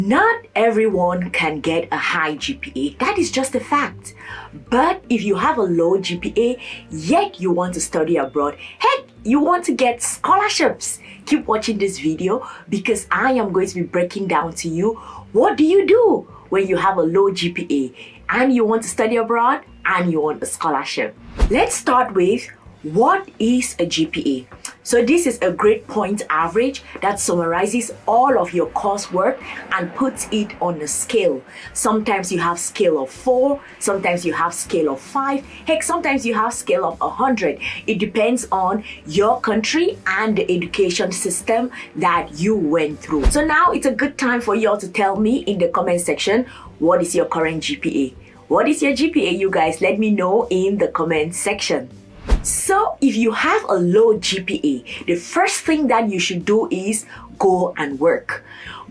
Not everyone can get a high GPA. That is just a fact. But if you have a low GPA, yet you want to study abroad, heck, you want to get scholarships, keep watching this video because I am going to be breaking down to you what do you do when you have a low GPA and you want to study abroad and you want a scholarship. Let's start with what is a GPA? So this is a grade point average that summarizes all of your coursework and puts it on a scale. Sometimes you have scale of 4, sometimes you have scale of 5, heck, sometimes you have scale of 100. It depends on your country and the education system that you went through. So now it's a good time for you all to tell me in the comment section, what is your current GPA? What is your GPA, you guys? Let me know in the comment section. So if you have a low GPA, the first thing that you should do is go and work.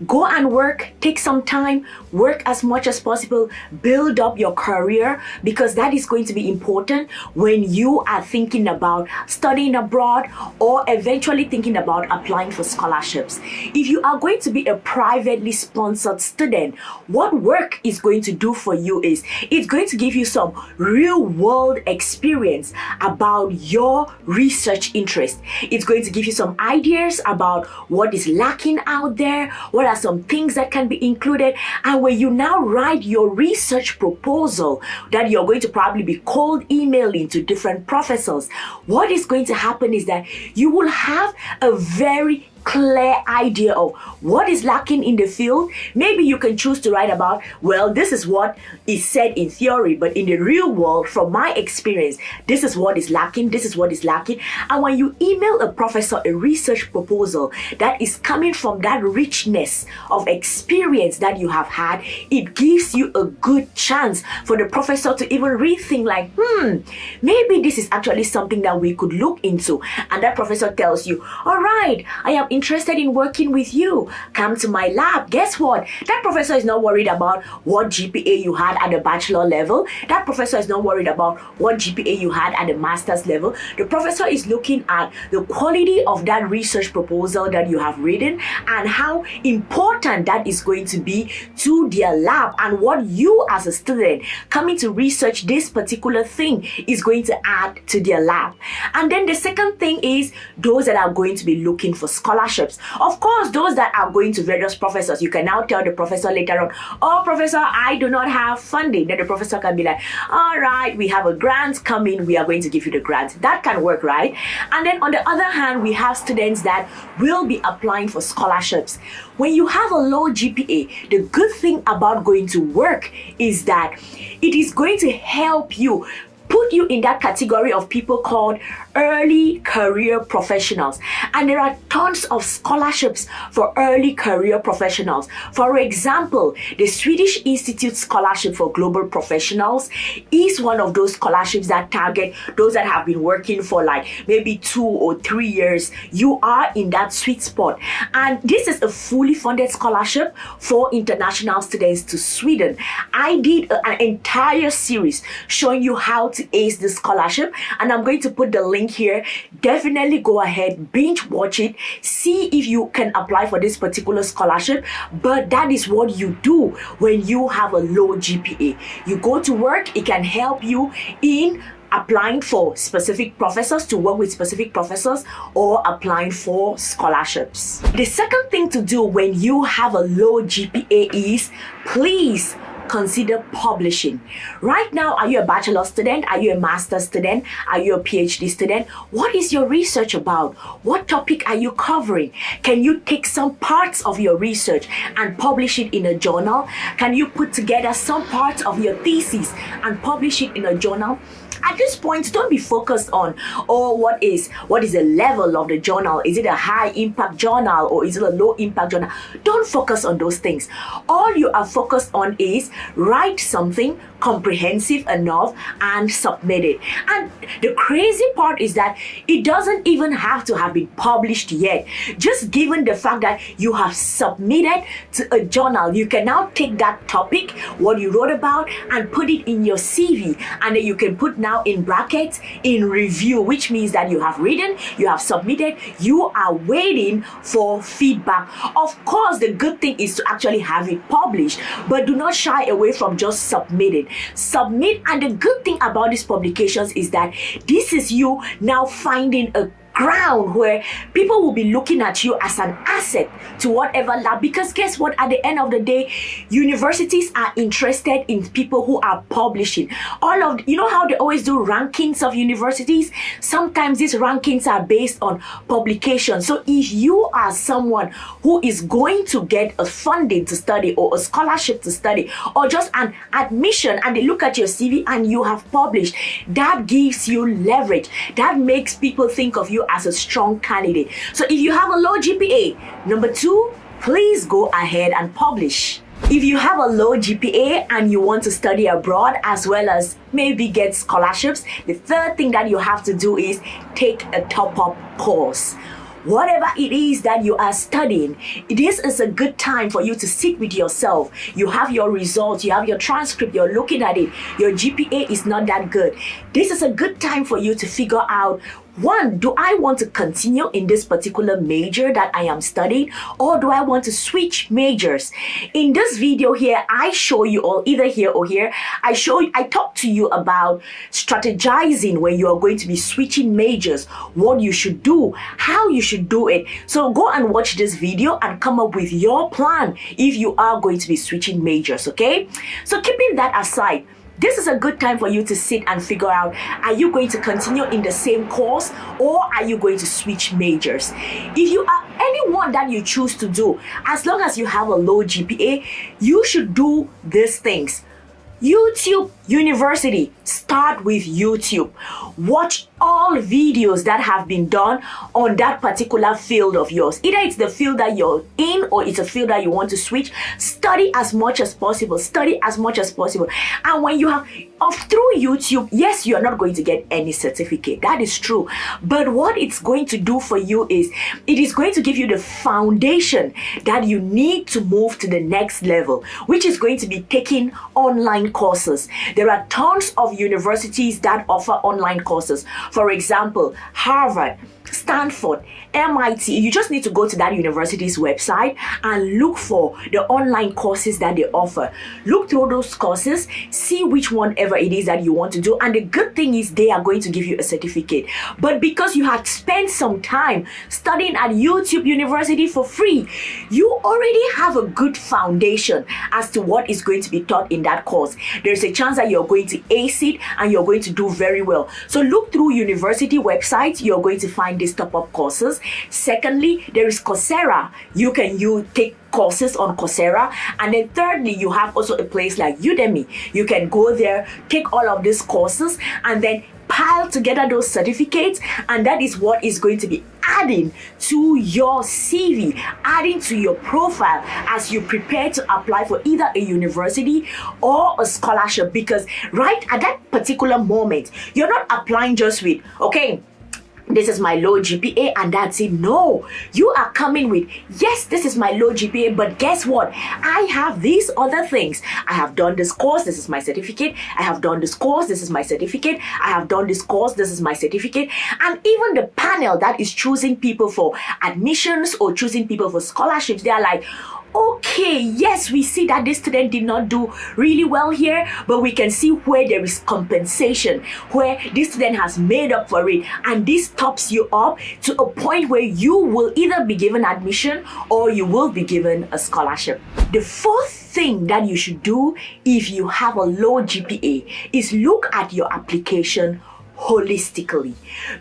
Go and work, take some time, work as much as possible, build up your career because that is going to be important when you are thinking about studying abroad or eventually thinking about applying for scholarships. If you are going to be a privately sponsored student, what work is going to do for you is it's going to give you some real world experience about your research interest. It's going to give you some ideas about what is lacking out there, what are some things that can be included, and when you now write your research proposal that you're going to probably be cold emailing to different professors, what is going to happen is that you will have a very clear idea of what is lacking in the field. Maybe you can choose to write about, well, this is what is said in theory, but in the real world, from my experience, this is what is lacking, this is what is lacking. And when you email a professor a research proposal that is coming from that richness of experience that you have had, it gives you a good chance for the professor to even rethink like, maybe this is actually something that we could look into. And that professor tells you, all right, I am interested in working with you. Come to my lab. Guess what? That professor is not worried about what GPA you had at the bachelor level. That professor is not worried about what GPA you had at the master's level. The professor is looking at the quality of that research proposal that you have written and how important that is going to be to their lab and what you as a student coming to research this particular thing is going to add to their lab. And then the second thing is those that are going to be looking for scholarships. Of course, those that are going to various professors, you can now tell the professor later on, oh, professor, I do not have funding. Then the professor can be like, all right, we have a grant coming. We are going to give you the grant. That can work, right? And then on the other hand, we have students that will be applying for scholarships. When you have a low GPA, the good thing about going to work is that it is going to help you put you in that category of people called early career professionals. And there are tons of scholarships for early career professionals. For example, the Swedish Institute Scholarship for Global Professionals is one of those scholarships that target those that have been working for like maybe 2 or 3 years. You are in that sweet spot. And this is a fully funded scholarship for international students to Sweden. I did an entire series showing you how to ace this scholarship, and I'm going to put the link here. Definitely go ahead, binge watch it, see if you can apply for this particular scholarship. But that is what you do when you have a low GPA. You go to work, it can help you in applying for specific professors, to work with specific professors, or applying for scholarships. The second thing to do when you have a low GPA is please consider publishing. Right now, are you a bachelor student? Are you a master's student? Are you a PhD student? What is your research about? What topic are you covering? Can you take some parts of your research and publish it in a journal? Can you put together some parts of your thesis and publish it in a journal? At this point, don't be focused on, oh, what is the level of the journal? Is it a high impact journal or is it a low impact journal? Don't focus on those things. All you are focused on is write something comprehensive enough and submit it. And the crazy part is that it doesn't even have to have been published yet. Just given the fact that you have submitted to a journal, you can now take that topic, what you wrote about, and put it in your CV, and then you can put now in brackets in review, which means that you have written, you have submitted, you are waiting for feedback. Of course, the good thing is to actually have it published, but do not shy away from just submitting. Submit, and the good thing about these publications is that this is you now finding a ground where people will be looking at you as an asset to whatever lab, because guess what, at the end of the day, universities are interested in people who are publishing. You know how they always do rankings of universities? Sometimes these rankings are based on publications. So if you are someone who is going to get a funding to study or a scholarship to study or just an admission, and they look at your CV and you have published, that gives you leverage. That makes people think of you as a strong candidate. So if you have a low GPA, number 2, please go ahead and publish. If you have a low GPA and you want to study abroad as well as maybe get scholarships, the third thing that you have to do is take a top-up course. Whatever it is that you are studying, this is a good time for you to sit with yourself. You have your results, you have your transcript, you're looking at it, your GPA is not that good. This is a good time for you to figure out, 1, do I want to continue in this particular major that I am studying, or do I want to switch majors? In this video here, I show you all, either here or here, I talk to you about strategizing when you are going to be switching majors, what you should do, how you should do it. So go and watch this video and come up with your plan if you are going to be switching majors, okay? So keeping that aside, this is a good time for you to sit and figure out, are you going to continue in the same course or are you going to switch majors? If you are anyone that you choose to do, as long as you have a low GPA, you should do these things. YouTube University, start with YouTube. Watch all videos that have been done on that particular field of yours. Either it's the field that you're in or it's a field that you want to switch. Study as much as possible. Study as much as possible. And when you have, through YouTube, yes, you're not going to get any certificate. That is true. But what it's going to do for you is, it is going to give you the foundation that you need to move to the next level, which is going to be taking online courses. There are tons of universities that offer online courses. For example, Harvard, Stanford, MIT. You just need to go to that university's website and look for the online courses that they offer. Look through those courses, see which one ever it is that you want to do. And the good thing is they are going to give you a certificate. But because you had spent some time studying at YouTube University for free, you already have a good foundation as to what is going to be taught in that course. There's a chance that you're going to ace it and you're going to do very well. So look through university websites. You're going to find these top-up courses. Secondly, there is Coursera. You take courses on Coursera. And then thirdly, you have also a place like Udemy. You can go there, take all of these courses, and then pile together those certificates, and that is what is going to be adding to your CV, adding to your profile as you prepare to apply for either a university or a scholarship. Because right at that particular moment, you're not applying just with, okay, this is my low GPA and that's it. No, you are coming with, yes, this is my low GPA, but guess what? I have these other things. I have done this course, this is my certificate. I have done this course, this is my certificate. I have done this course, this is my certificate. And even the panel that is choosing people for admissions or choosing people for scholarships, they are like, okay, yes, we see that this student did not do really well here, but we can see where there is compensation, where this student has made up for it, and this tops you up to a point where you will either be given admission or you will be given a scholarship. The fourth thing that you should do if you have a low GPA is look at your application holistically.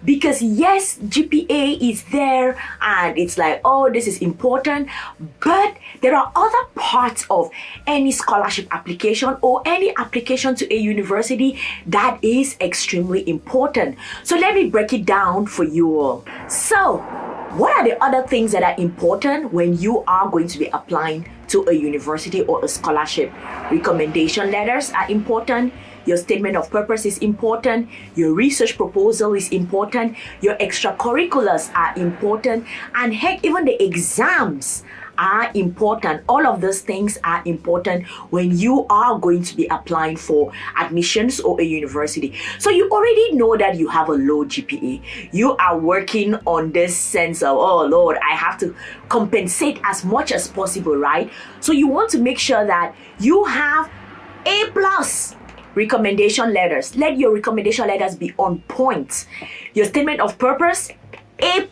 Because yes, GPA is there and it's like, oh, this is important, but there are other parts of any scholarship application or any application to a university that is extremely important. So let me break it down for you all. So What are the other things that are important when you are going to be applying to a university or a scholarship? Recommendation letters are important. Your statement of purpose is important. Your research proposal is important. Your extracurriculars are important. And heck, even the exams are important. All of those things are important when you are going to be applying for admissions or a university. So you already know that you have a low GPA. You are working on this sense of, oh Lord, I have to compensate as much as possible, right? So you want to make sure that you have A+ recommendation letters. Let your recommendation letters be on point. Your statement of purpose, A+.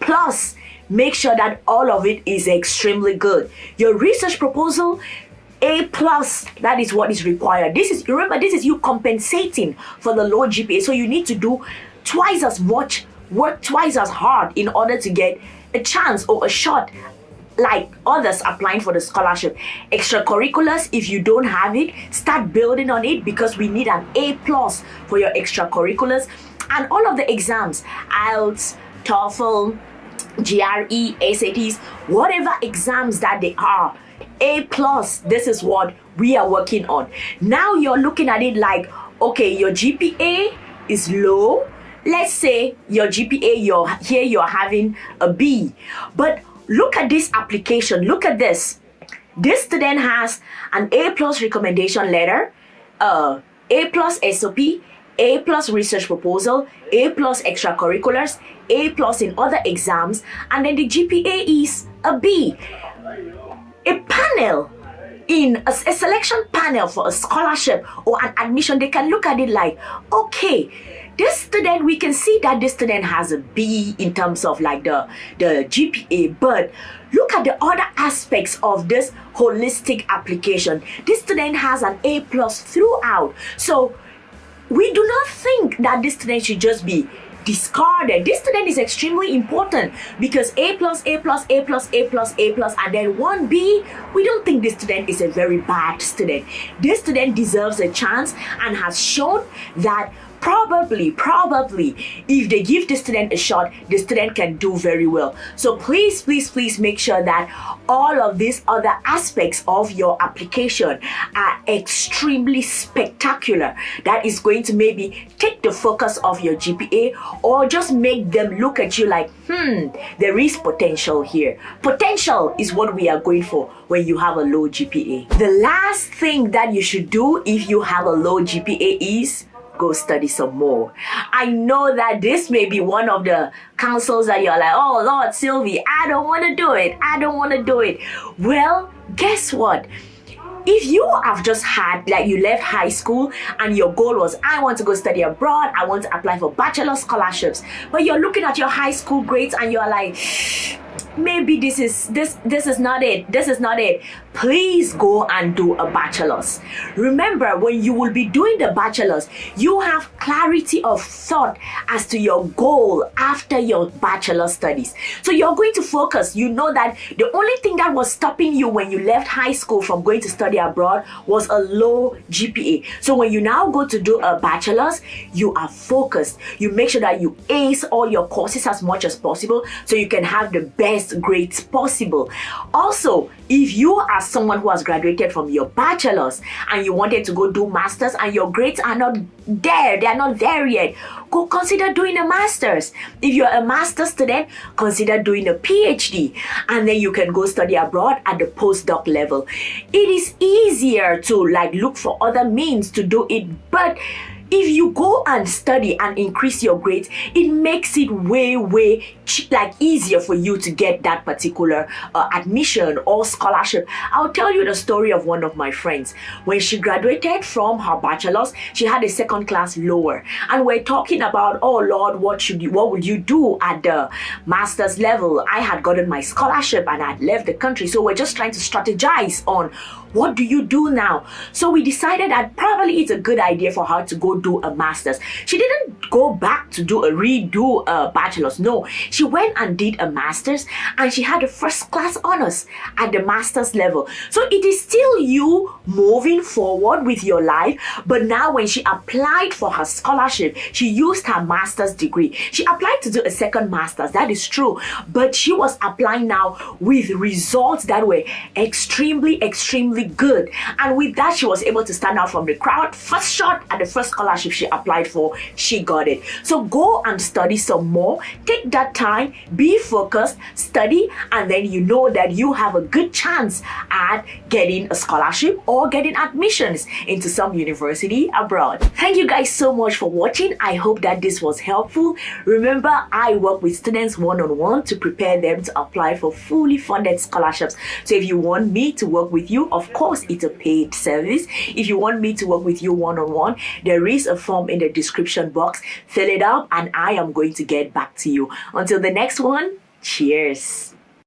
Make sure that all of it is extremely good. Your research proposal, A+. That is what is required. Remember, this is you compensating for the low GPA. So you need to do twice as much, work twice as hard in order to get a chance or a shot like others applying for the scholarship. Extracurriculars, if you don't have it, start building on it, because we need an A+ for your extracurriculars. And all of the exams, IELTS, TOEFL, GRE, SATs, whatever exams that they are, A+, this is what we are working on. Now you're looking at it like, okay, your GPA is low. Let's say your GPA, you're having a B. But look at this application. Look at this. This student has an A+ recommendation letter, A+ SOP, A+ research proposal, A+ extracurriculars, A+ in other exams, and then the GPA is a B. A panel, in a selection panel for a scholarship or an admission, they can look at it like, okay, this student, we can see that this student has a B in terms of like the GPA, but look at the other aspects of this holistic application. This student has an A+ throughout. So we do not think that this student should just be discarded. This student is extremely important, because A+, A+, A+, A+, A+, and then 1B, we don't think this student is a very bad student. This student deserves a chance and has shown that probably, if they give the student a shot, the student can do very well. So please make sure that all of these other aspects of your application are extremely spectacular. That is going to maybe take the focus of your GPA, or just make them look at you like, there is potential here. Potential is what we are going for when you have a low GPA. The last thing that you should do if you have a low GPA is go study some more. I know that this may be one of the counsels that you're like, oh Lord, Sylvie, I don't want to do it. Well, guess what? If you have just had, like, you left high school and your goal was, I want to go study abroad, I want to apply for bachelor scholarships, but you're looking at your high school grades and you're like, maybe this is not it. Please go and do a bachelor's. Remember, when you will be doing the bachelor's, you have clarity of thought as to your goal after your bachelor studies. So you're going to focus. You know that the only thing that was stopping you when you left high school from going to study abroad was a low GPA. So when you now go to do a bachelor's, you are focused. You make sure that you ace all your courses as much as possible so you can have the best grades possible. Also, if you are someone who has graduated from your bachelor's and you wanted to go do masters and your grades are not there, they are not there yet, go consider doing a master's. If you're a master's student, consider doing a PhD, and then you can go study abroad at the postdoc level. It is easier to look for other means to do it, but if you go and study and increase your grades, it makes it way easier for you to get that particular admission or scholarship. I'll tell you the story of one of my friends. When she graduated from her bachelor's, she had a second class lower, and we're talking about, oh Lord, what would you do at the master's level? I had gotten my scholarship and I had left the country, so we're just trying to strategize on What do you do now? So we decided that probably it's a good idea for her to go do a master's. She didn't go back to redo a bachelor's. No, she went and did a master's, and she had a first class honors at the master's level. So it is still you moving forward with your life, but now when she applied for her scholarship, she used her master's degree. She applied to do a second master's, that is true, but she was applying now with results that were extremely good, and with that she was able to stand out from the crowd. First shot at the first scholarship she applied for, she got it. So go and study some more, take that time, be focused, study, and then you know that you have a good chance at getting a scholarship or getting admissions into some university abroad. Thank you guys so much for watching. I hope that this was helpful. Remember, I work with students one-on-one to prepare them to apply for fully funded scholarships. So if you want me to work with you, of course it's a paid service. If you want me to work with you one-on-one, there is a form in the description box. Fill it up and I am going to get back to you. Until the next one, cheers.